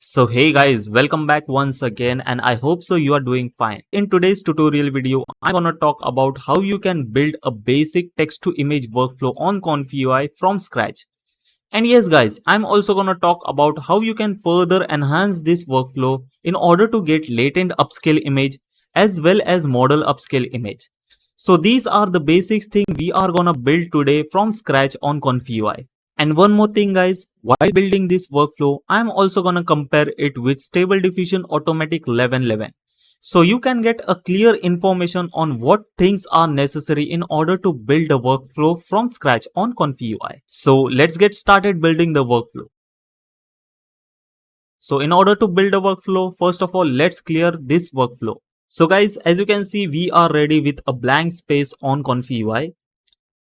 So hey guys, welcome back once again and I hope so you are doing fine. In today's tutorial video, I'm gonna talk about how you can build a basic text to image workflow on ComfyUI from scratch. And yes guys, I'm also gonna talk about how you can further enhance this workflow in order to get latent upscale image as well as model upscale image. So these are the basics thing we are gonna build today from scratch on ComfyUI. And one more thing guys, while building this workflow, I'm also gonna compare it with Stable Diffusion Automatic 1111. So you can get a clear information on what things are necessary in order to build a workflow from scratch on ComfyUI. So let's get started building the workflow. So in order to build a workflow, first of all, let's clear this workflow. So guys, as you can see, we are ready with a blank space on ComfyUI.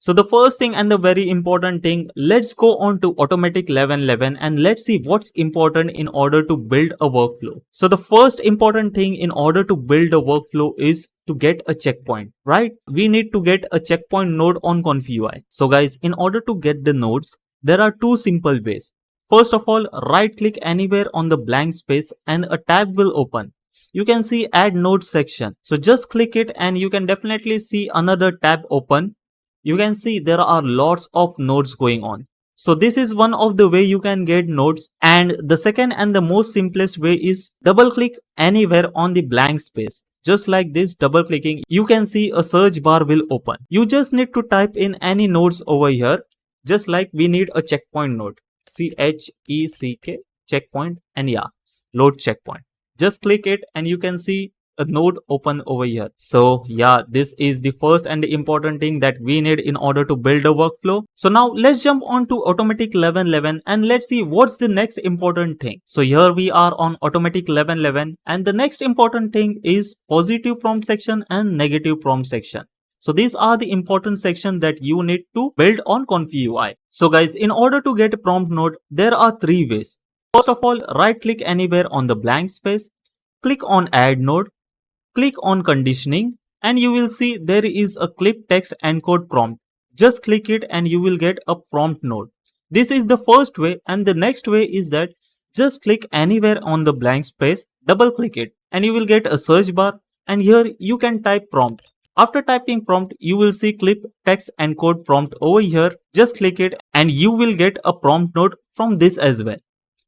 So the first thing and the very important thing, let's go on to automatic 1111 and let's see what's important in order to build a workflow. So the first important thing in order to build a workflow is to get a checkpoint, right? We need to get a checkpoint node on ComfyUI. So guys, in order to get the nodes, there are two simple ways. First of all, right click anywhere on the blank space and a tab will open. You can see add node section. So just click it and you can definitely see another tab open. You can see there are lots of nodes going on. So this is one of the way you can get nodes, and the second and the most simplest way is double click anywhere on the blank space. Just like this, double clicking, you can see a search bar will open. You just need to type in any nodes over here, just like we need a checkpoint node, CHECK checkpoint, and yeah, load checkpoint. Just click it and you can see a node open over here. So yeah, this is the first and the important thing that we need in order to build a workflow. So now let's jump on to automatic 1111 and let's see what's the next important thing. So here we are on automatic 1111 and the next important thing is positive prompt section and negative prompt section. So these are the important section that you need to build on ComfyUI. So guys, in order to get a prompt node, there are three ways. First of all, right click anywhere on the blank space, click on add node, click on conditioning, and you will see there is a clip text encode prompt. Just click it and you will get a prompt node. This is the first way, and the next way is that just click anywhere on the blank space, double click it, and you will get a search bar, and here you can type prompt. After typing prompt, you will see clip text encode prompt over here. Just click it and you will get a prompt node from this as well.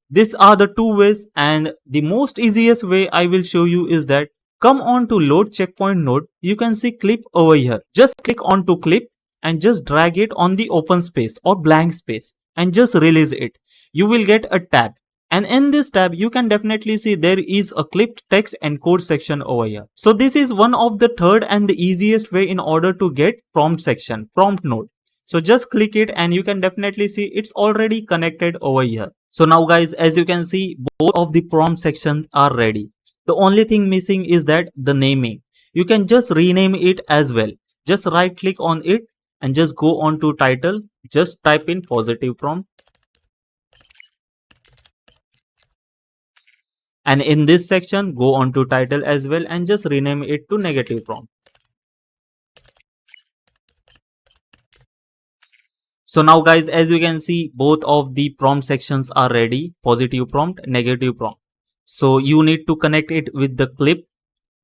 These are the two ways, and the most easiest way I will show you is that come on to load checkpoint node. You can see clip over here. Just click on to clip and just drag it on the open space or blank space and just release it. You will get a tab, and in this tab you can definitely see there is a clipped text encode section over here. So this is one of the third and the easiest way in order to get prompt section, prompt node. So just click it and you can definitely see it's already connected over here. So now guys, as you can see, both of the prompt sections are ready. The only thing missing is that the naming. You can just rename it as well. Just right click on it and just go on to title. Just type in positive prompt. And in this section, go on to title as well and just rename it to negative prompt. So now guys, as you can see, both of the prompt sections are ready. Positive prompt, negative prompt. So you need to connect it with the clip,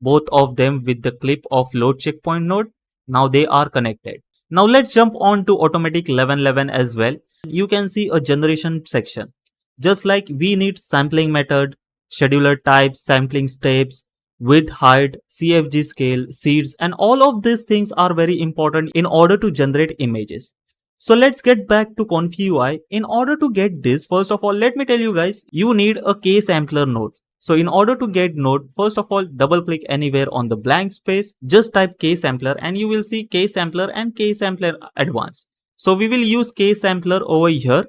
both of them with the clip of load checkpoint node. Now they are connected. Now let's jump on to automatic 1111 as well. You can see a generation section. Just like we need sampling method, scheduler types, sampling steps, width, height, CFG scale, seeds, and all of these things are very important in order to generate images. So let's get back to ComfyUI. In order to get this, first of all, let me tell you guys, you need a K-sampler node. So in order to get node, first of all, double click anywhere on the blank space, just type K-sampler and you will see K-sampler and K-sampler advanced. So we will use K-sampler over here.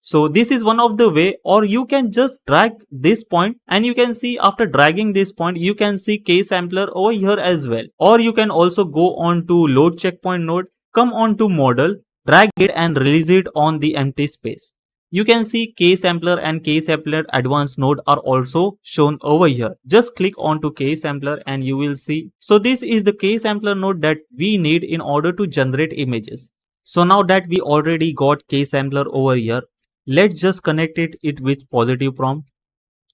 So this is one of the way, or you can just drag this point and you can see after dragging this point, you can see K-sampler over here as well. Or you can also go on to load checkpoint node, come on to model, drag it and release it on the empty space. You can see K-sampler and K-sampler advanced node are also shown over here. Just click on to K-sampler and you will see. So this is the K-sampler node that we need in order to generate images. So now that we already got K-sampler over here, let's just connect it with positive prompt.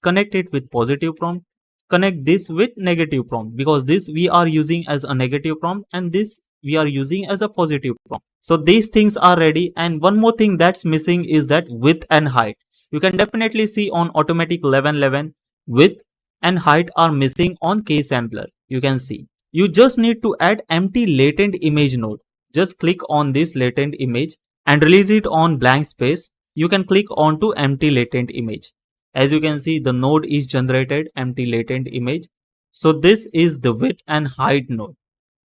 connect it with positive prompt, connect this with negative prompt, because this we are using as a negative prompt and this we are using as a positive prompt. So these things are ready, and one more thing that's missing is that width and height. You can definitely see on automatic 1111 width and height are missing on KSampler. You can see. You just need to add empty latent image node. Just click on this latent image and release it on blank space. You can click on to empty latent image. As you can see, the node is generated empty latent image. So this is the width and height node.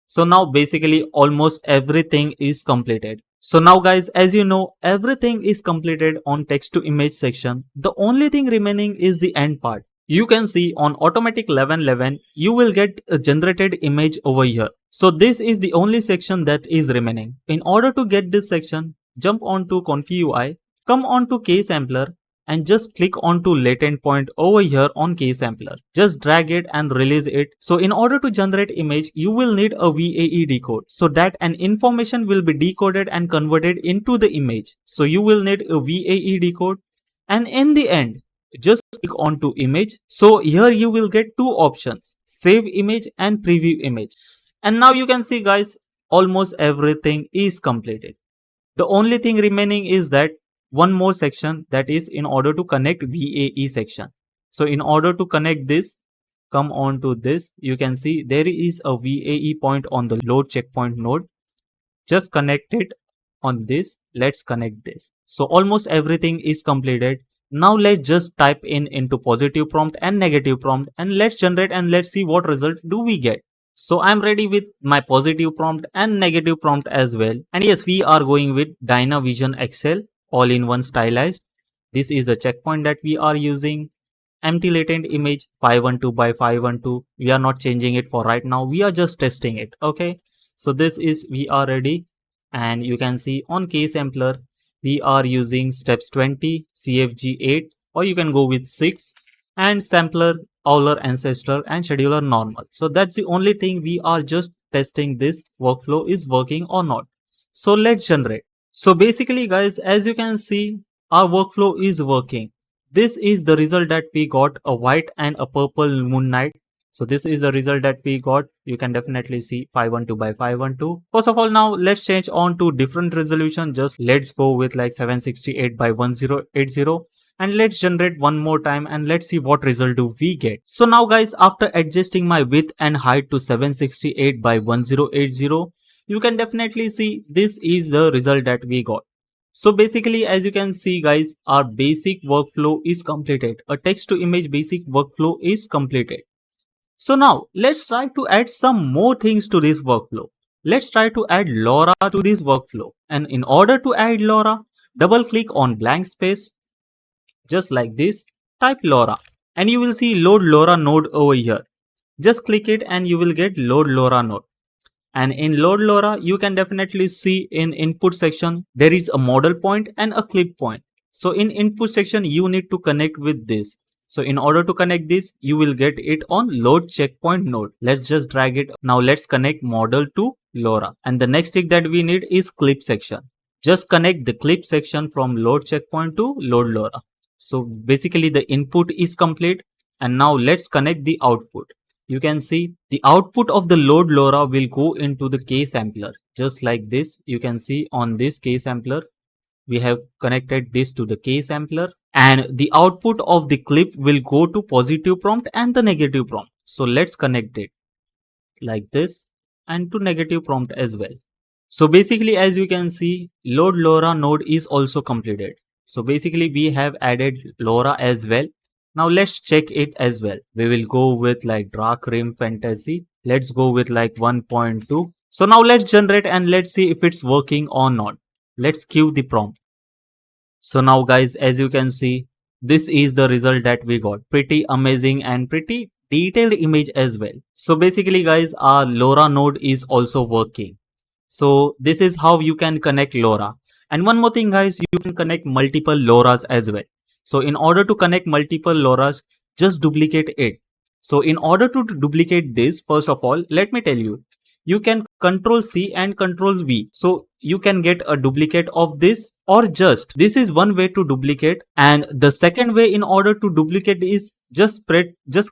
So now basically almost everything is completed. So now guys, as you know, everything is completed on text to image section. The only thing remaining is the end part. You can see on automatic 1111, you will get a generated image over here. So this is the only section that is remaining. In order to get this section, jump onto ComfyUI, come onto KSampler and just click onto latent point over here on KSampler. Just drag it and release it. So in order to generate image, you will need a VAE decode so that an information will be decoded and converted into the image. So you will need a VAE decode, and in the end, just click onto image. So here you will get two options, save image and preview image. And now you can see guys, almost everything is completed. The only thing remaining is that one more section, that is in order to connect VAE section. So in order to connect this, come on to this. You can see there is a VAE point on the load checkpoint node. Just connect it on this. Let's connect this. So almost everything is completed. Now let's just type in into positive prompt and negative prompt and let's generate and let's see what result do we get. So I'm ready with my positive prompt and negative prompt as well. And yes, we are going with Dynavision Excel all-in-one stylized. This is a checkpoint that we are using. Empty latent image 512 by 512. We are not changing it for right now. We are just testing it. Okay. So this is, we are ready. And you can see on KSampler, we are using steps 20, CFG 8, or you can go with 6, and sampler, Euler ancestor, and scheduler normal. So that's the only thing we are just testing this workflow is working or not. So let's generate. So basically guys, as you can see, our workflow is working. This is the result that we got, a white and a purple moon night. So this is the result that we got. You can definitely see 512 by 512. First of all, now let's change on to different resolution. Just let's go with like 768 by 1080. And let's generate one more time and let's see what result do we get. So now guys, after adjusting my width and height to 768 by 1080, you can definitely see this is the result that we got. So basically, as you can see guys, our basic workflow is completed. A text to image basic workflow is completed. So now let's try to add some more things to this workflow. Let's try to add LoRA to this workflow. And in order to add LoRA, double click on blank space. Just like this, type LoRA and you will see load LoRA node over here. Just click it and you will get load LoRA node. And in load LoRA, you can definitely see in input section, there is a model point and a clip point. So in input section, you need to connect with this. So in order to connect this, you will get it on load checkpoint node. Let's just drag it. Now let's connect model to LoRA. And the next thing that we need is clip section. Just connect the clip section from load checkpoint to load LoRA. So basically the input is complete. And now let's connect the output. You can see the output of the load LoRA will go into the KSampler. Just like this, you can see on this KSampler, we have connected this to the KSampler. And the output of the clip will go to positive prompt and the negative prompt. So let's connect it like this and to negative prompt as well. So basically, as you can see, load LoRA node is also completed. So basically we have added LoRA as well. Now let's check it as well. We will go with like Dark Rim Fantasy. Let's go with like 1.2. So now let's generate and let's see if it's working or not. Let's give the prompt. So now guys, as you can see, this is the result that we got. Pretty amazing and pretty detailed image as well. So basically guys, our LoRA node is also working. So this is how you can connect LoRA. And one more thing guys, you can connect multiple LoRAs as well. So in order to connect multiple LoRAs, just duplicate it. So in order to duplicate this, first of all, let me tell you, you can Control C and Control V. So you can get a duplicate of this, or just this is one way to duplicate. And the second way in order to duplicate is just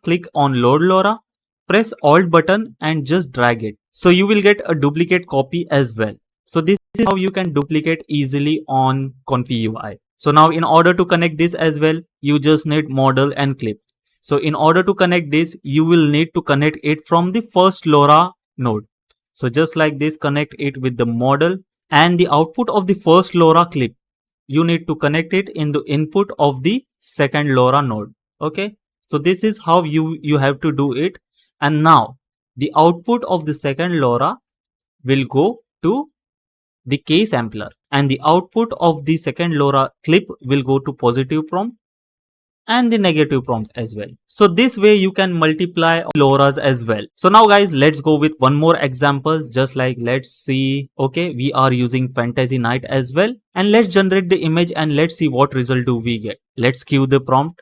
click on load LoRA, press Alt button and just drag it. So you will get a duplicate copy as well. So this is how you can duplicate easily on ComfyUI. So now in order to connect this as well, you just need model and clip. So in order to connect this, you will need to connect it from the first LoRA node. So just like this, connect it with the model and the output of the first LoRA clip. You need to connect it in the input of the second LoRA node. Okay. So this is how you have to do it. And now the output of the second LoRa will go to the K sampler, and the output of the second LoRa clip will go to positive prompt and the negative prompt as well. So this way you can multiply LoRas as well. So now guys, let's go with one more example. Just like, let's see, okay, we are using Fantasy Night as well, and let's generate the image and let's see what result do we get. Let's cue the prompt.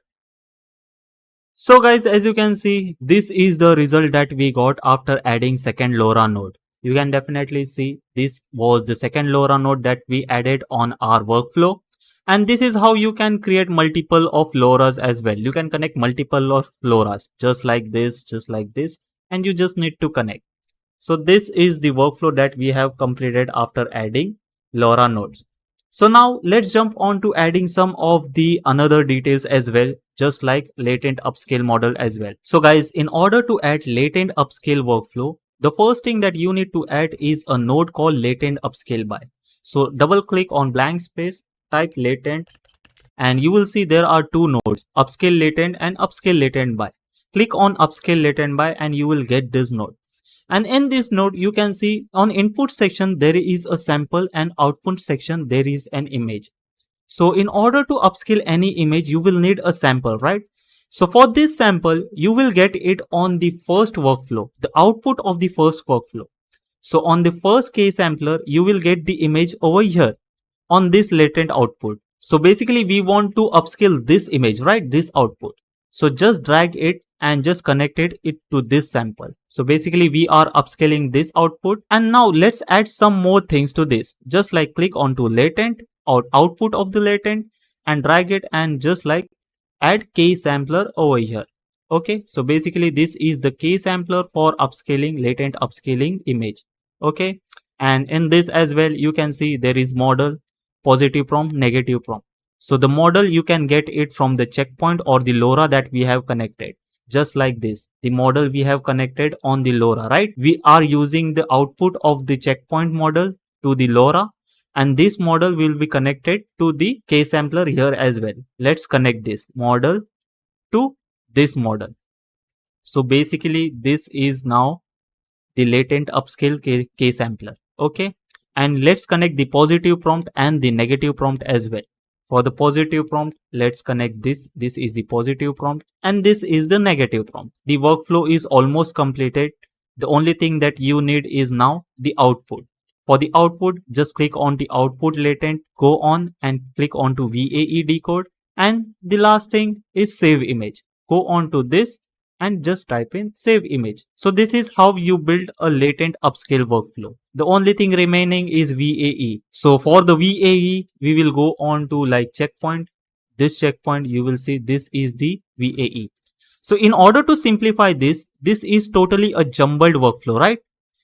So guys, as you can see, this is the result that we got after adding second LoRa node. You can definitely see this was the second LoRa node that we added on our workflow. And this is how you can create multiple of LoRa's as well. You can connect multiple of LoRa's just like this, and you just need to connect. So this is the workflow that we have completed after adding LoRa nodes. So now let's jump on to adding some of the another details as well, just like latent upscale model as well. So guys, in order to add latent upscale workflow, the first thing that you need to add is a node called latent upscale by. So double click on blank space, type latent, and you will see there are two nodes, upscale latent and upscale latent by. Click on upscale latent by and you will get this node. And in this node, you can see on input section, there is a sample, and output section, there is an image. So in order to upscale any image, you will need a sample, right? So for this sample, you will get it on the first workflow, the output of the first workflow. So on the first K sampler, you will get the image over here on this latent output. So basically we want to upscale this image, right? This output. So just drag it and just connected it to this sample. So basically we are upscaling this output. And now let's add some more things to this. Just like click onto latent or output of the latent and drag it and just like add K sampler over here. Okay, so basically this is the K sampler for upscaling, latent upscaling image. Okay, and in this as well, you can see there is model, positive prompt, negative prompt. So the model you can get it from the checkpoint or the LoRa that we have connected. Just like this, the model we have connected on the LoRa, right? We are using the output of the checkpoint model to the LoRa, and this model will be connected to the K sampler here as well. Let's connect this model to this model. So basically this is now the latent upscale K sampler. Okay, and let's connect the positive prompt and the negative prompt as well. For the positive prompt, let's connect this. This is the positive prompt and this is the negative prompt. The workflow is almost completed. The only thing that you need is now the output. For the output, just click on the output latent, go on and click on to VAE decode. And the last thing is save image. Go on to this and just type in save image. So this is how you build a latent upscale workflow. The only thing remaining is VAE. So for the VAE, we will go on to like checkpoint. This checkpoint, you will see this is the VAE. So in order to simplify this is totally a jumbled workflow, right?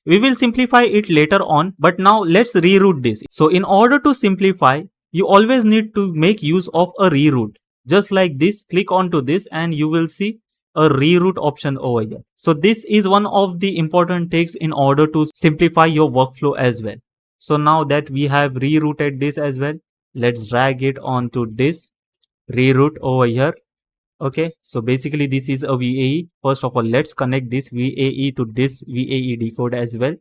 We will simplify it later on, but now let's reroute this. So in order to simplify, you always need to make use of a reroute. Just like this, click onto this and you will see a reroute option over here. So this is one of the important takes in order to simplify your workflow as well. So now that we have rerouted this as well, let's drag it onto this reroute over here. Okay, so basically this is a VAE. First of all, let's connect this VAE to this VAE decode as well.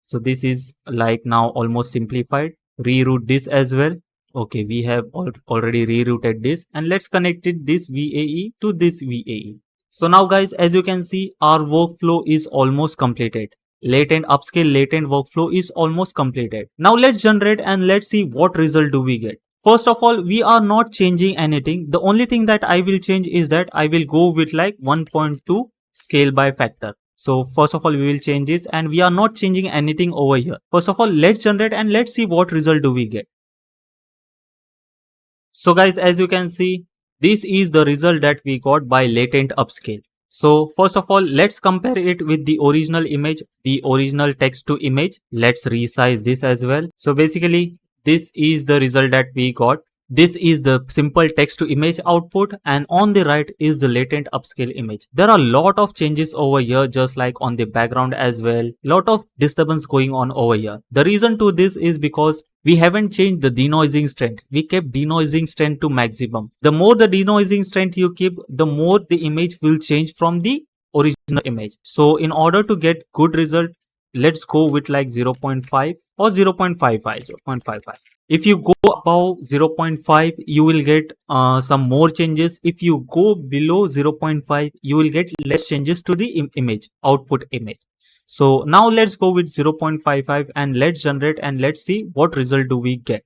So this is like now almost simplified. Reroute this as well. Okay, we have already rerouted this, and let's connect it this VAE to this VAE. So now guys, as you can see, our workflow is almost completed. Latent upscale latent workflow is almost completed. Now let's generate and let's see what result do we get. First of all, we are not changing anything. The only thing that I will change is that I will go with like 1.2 scale by factor. So first of all, we will change this, and we are not changing anything over here. First of all, let's generate and let's see what result do we get. So guys, as you can see, this is the result that we got by latent upscale. So first of all, let's compare it with the original image, the original text to image. Let's resize this as well. So basically, this is the result that we got. This is the simple text to image output, and on the right is the latent upscale image. There are a lot of changes over here, just like on the background as well. Lot of disturbance going on over here. The reason to this is because we haven't changed the denoising strength. We kept denoising strength to maximum. The more the denoising strength you keep, the more the image will change from the original image. So in order to get good result, let's go with like 0.5 or 0.55. 0.55. If you go above 0.5, you will get some more changes. If you go below 0.5, you will get less changes to the image, output image. So now let's go with 0.55 and let's generate and let's see what result do we get.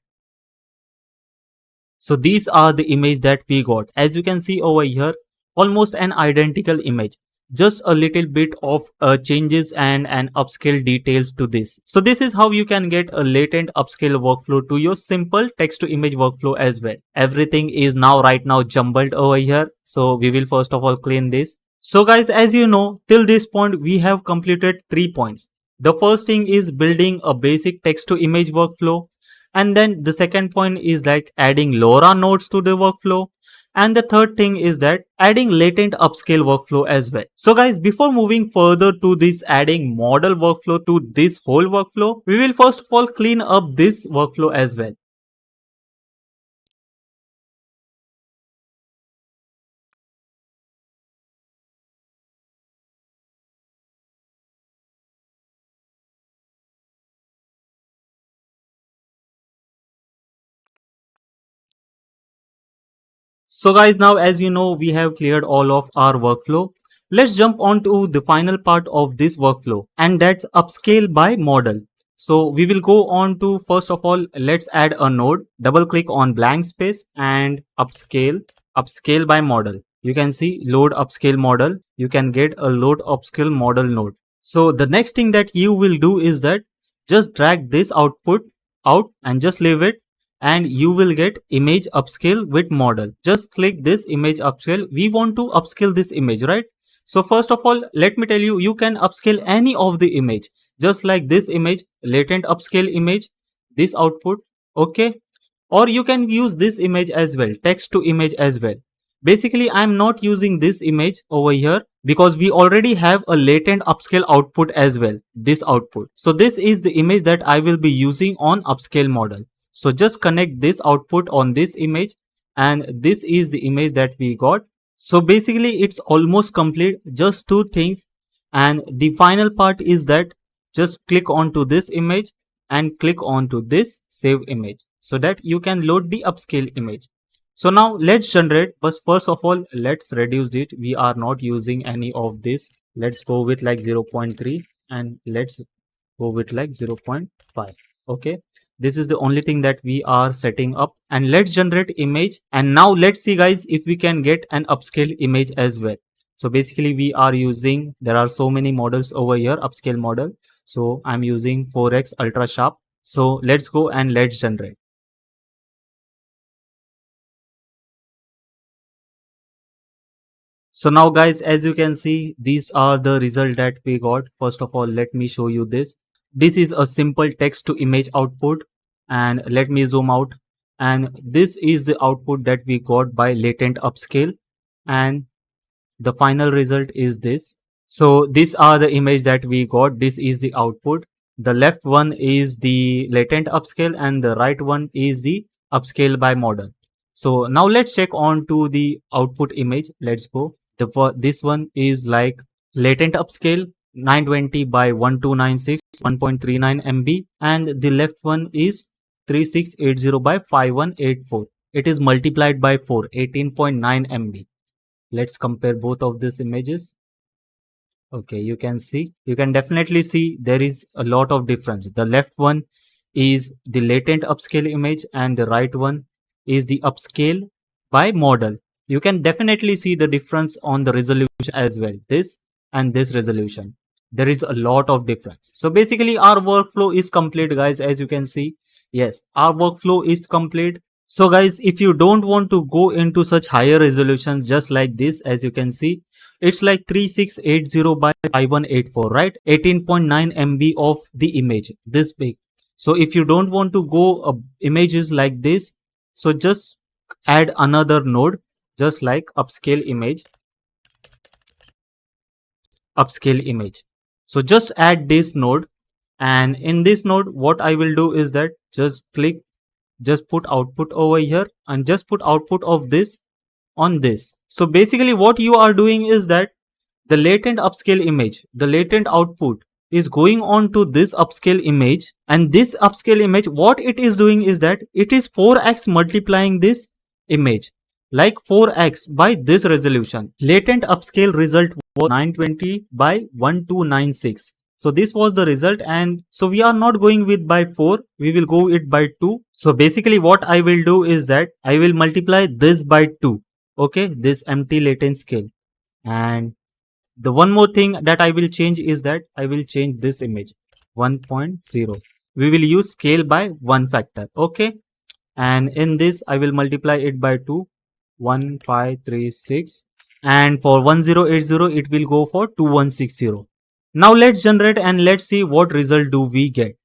So these are the image that we got. As you can see over here, almost an identical image. Just a little bit of changes and an upscale details to this. So this is how you can get a latent upscale workflow to your simple text to image workflow as well. Everything is now right now jumbled over here. So we will first of all clean this. So guys, as you know, till this point we have completed 3 points. The first thing is building a basic text to image workflow. And then the second point is like adding LoRA nodes to the workflow. And the third thing is that adding latent upscale workflow as well. So guys, before moving further to this adding model workflow to this whole workflow, we will first of all clean up this workflow as well. So guys, now as you know, we have cleared all of our workflow. Let's jump on to the final part of this workflow, and that's upscale by model. So we will go on to, first of all, let's add a node, double click on blank space and upscale by model. You can see load upscale model. You can get a load upscale model node. So the next thing that you will do is that just drag this output out and just leave it, and you will get image upscale with model. Just click this image upscale. We want to upscale this image, right? So first of all, let me tell you, you can upscale any of the image, just like this image, latent upscale image, this output, okay? Or you can use this image as well, text to image as well. Basically, I'm not using this image over here because we already have a latent upscale output as well, this output. So this is the image that I will be using on upscale model. So just connect this output on this image, and this is the image that we got. So basically it's almost complete, just two things. And the final part is that just click onto this image and click onto this save image so that you can load the upscale image. So now let's generate, but first of all, let's reduce it. We are not using any of this. Let's go with like 0.3 and let's go with like 0.5. Okay, this is the only thing that we are setting up, and let's generate image. And now let's see guys if we can get an upscale image as well. So basically we are using, there are so many models over here, upscale model. So I'm using 4x ultra sharp. So let's go and let's generate. So now guys, as you can see, these are the result that we got. First of all, let me show you this. This is a simple text to image output, and let me zoom out, and this is the output that we got by latent upscale, and the final result is this. So these are the image that we got. This is the output. The left one is the latent upscale and the right one is the upscale by model. So now let's check on to the output image. Let's go. This one is like latent upscale 920 by 1296 1.39 MB, and the left one is 3680 by 5184. It is multiplied by 4, 18.9 MB. Let's compare both of these images. Okay, you can definitely see there is a lot of difference. The left one is the latent upscale image and the right one is the upscale by model. You can definitely see the difference on the resolution as well, this and this resolution. There is a lot of difference. So basically our workflow is complete, guys. As you can see, yes, our workflow is complete. So guys, if you don't want to go into such higher resolutions, just like this, as you can see, it's like 3680 by 5184, right? 18.9 MB of the image, this big. So if you don't want to go images like this, so just add another node, just like upscale image. So just add this node, and in this node what I will do is that just put output over here and just put output of this on this. So basically what you are doing is that the latent upscale image, the latent output is going on to this upscale image, and this upscale image, what it is doing is that it is 4x multiplying this image, like 4x by this resolution. Latent upscale result was 920 by 1296. So this was the result, and so we are not going with by 4, we will go it by 2. So basically what I will do is that I will multiply this by 2, okay, this empty latent scale. And the one more thing that I will change is that I will change this image 1.0. We will use scale by 1 factor, okay. And in this I will multiply it by 2, 1536, and for 1080 it will go for 2160. Now let's generate and let's see what result do we get.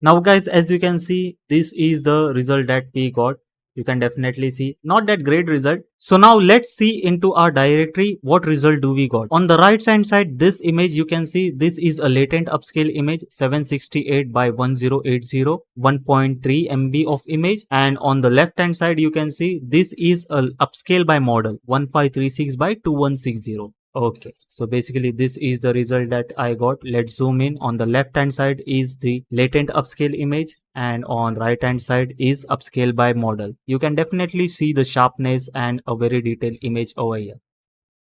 Now guys, as you can see, this is the result that we got. You can definitely see not that great result. So now let's see into our directory what result do we got. On the right hand side, this image you can see this is a latent upscale image 768 by 1080, 1.3 MB of image, and on the left hand side you can see this is a upscale by model 1536 by 2160. Okay, so basically this is the result that I got. Let's zoom in. On the left hand side is the latent upscale image, and on right hand side is upscale by model. You can definitely see the sharpness and a very detailed image over here.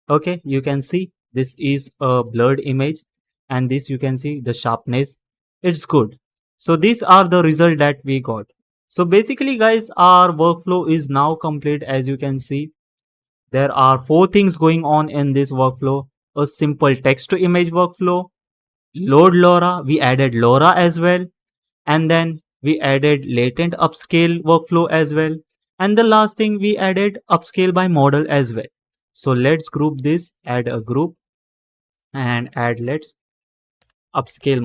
Okay, you can see this is a blurred image, and this you can see the sharpness, it's good. So these are the result that we got. So basically guys, our workflow is now complete. As you can see, there are 4 things going on in this workflow: a simple text to image workflow, load LoRA, we added LoRA as well, and then we added latent upscale workflow as well, and the last thing we added upscale by model as well. So let's group this, add a group, and add let's upscale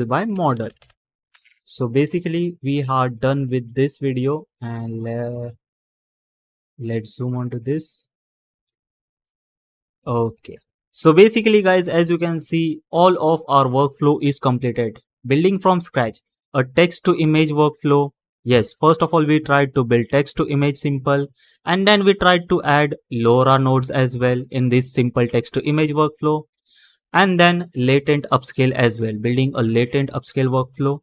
by model. So basically we are done with this video, and let's zoom on to this. Okay, so basically guys, as you can see, all of our workflow is completed. Building from scratch a text to image workflow. Yes, first of all we tried to build text to image simple, and then we tried to add LoRA nodes as well in this simple text to image workflow, and then latent upscale as well, building a latent upscale workflow,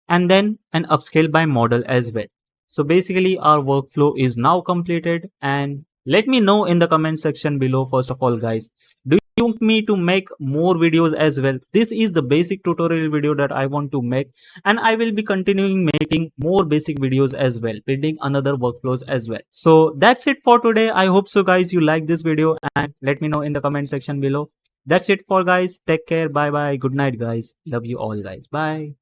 and then an upscale by model as well. So basically our workflow is now completed, and let me know in the comment section below. First of all guys, do you want me to make more videos as well? This is the basic tutorial video that I want to make, and I will be continuing making more basic videos as well, building another workflows as well. So that's it for today. I hope so guys you like this video, and let me know in the comment section below. That's it for guys. Take care. Bye bye. Good night guys. Love you all guys. Bye.